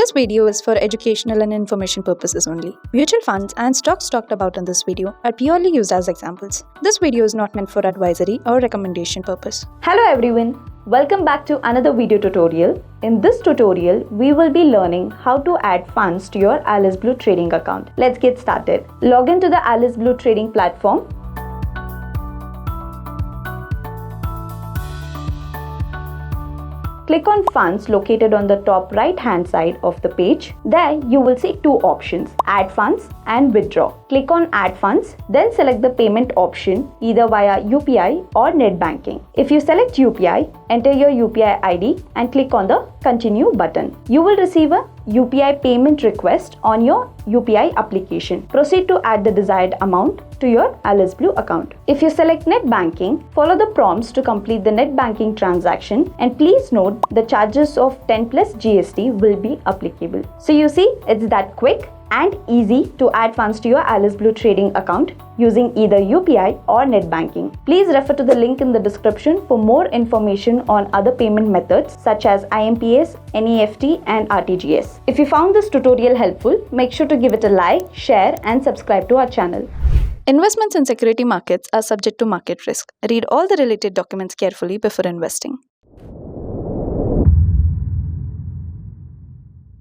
This video is for educational and information purposes only. Mutual funds and stocks talked about in this video are purely used as examples. This video is not meant for advisory or recommendation purpose. Hello everyone, welcome back to another video tutorial. In this tutorial, we will be learning how to add funds to your aliceblue trading account. Let's get started. Log into the aliceblue trading platform. Click on funds located on the top right hand side of the page. There you will see two options, add funds and withdraw. Click on add funds, then select the payment option either via UPI or net banking. If you select UPI, enter your UPI ID and click on the continue button. You will receive a UPI payment request on your UPI application. Proceed to add the desired amount to your aliceblue account. If you select net banking, follow the prompts to complete the net banking transaction, and please note the charges of 10 plus GST will be applicable. So you see, it's that quick and easy to add funds to your aliceblue trading account using either UPI or net banking. Please refer to the link in the description for more information on other payment methods such as IMPS, NEFT and RTGS. If you found this tutorial helpful, make sure to give it a like, share and subscribe to our channel. Investments in security markets are subject to market risk. Read all the related documents carefully before investing.